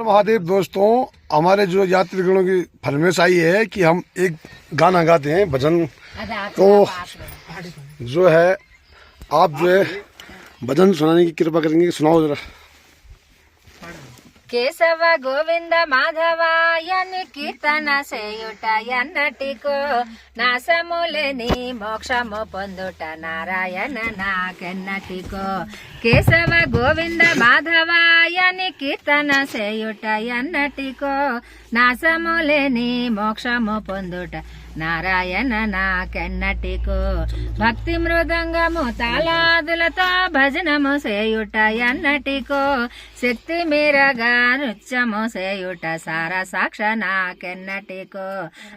महादेव दोस्तों, हमारे जो यात्रीगणों की फरमाइश आई है कि हम एक गाना गाते हैं भजन। तो जो है आप जो है भजन सुनाने की कृपा करेंगे, सुनाओ जरा। కేశవ గోవింద మాధవాయని కీర్తన చేయుట ఎన్నటికో నాశములేని మోక్షము పొందుట నారాయణ నాకెన్నటికో కేశవ గోవింద మాధవాయని కీర్తన చేయుట ఎన్నటికో నాశములేని మోక్షము పొందుట నారాయణ నాకెన్నటికో భక్తి మృదంగము తాళాదులతో భజనము చేయుట ఎన్నటికో శక్తి మీరగా నృత్యము చేయుట సార సాక్ష నాకెన్నటికో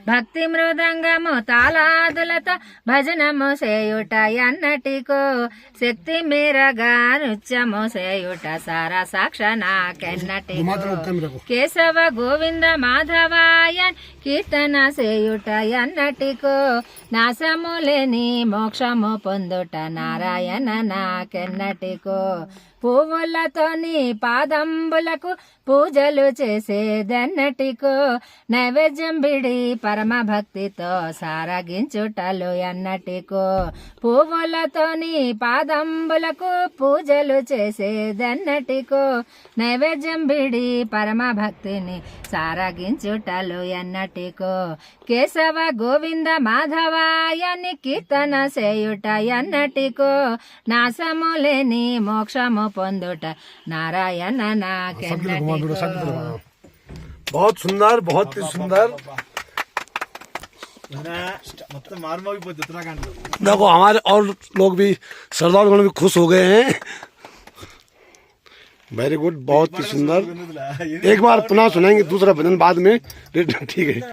భక్తి మృదంగము తాళాదులతో భజనము చేయుట ఎన్నటికో శక్తి మీరగా నృత్యము చేయుట సార సాక్ష నాకెన్నటికో కేశవ గోవింద మాధవాయన్ కీర్తన చేయుట ఎన్నటికో నాశములేని మోక్షము పొందుట నారాయణ నాకెన్నటికో పువ్వులతోని పాదంబులకు పూజలు చేసేదెన్నటికో నైవేద్యం బిడి పరమ భక్తితో సారగించుటలు ఎన్నటికో పువ్వులతోని పాదంబులకు పూజలు చేసేదెన్నటికో నైవేద్యం బిడి పరమ భక్తిని సారగించుటలు ఎన్నటికో కేశవ గోవింద మాధవాయని కీర్తన చేయుట ఎన్నటికో నాశములేని మోక్షము పొందుట నారాయణ నాకెన్నటికో। बहुत सुंदर, बहुत ही सुंदर। देखो हमारे और लोग भी सरदारगण भी खुश हो गए हैं। वेरी गुड, बहुत ही सुंदर। एक बार पुनः सुनाएंगे दूसरा भजन बाद में, ठीक है।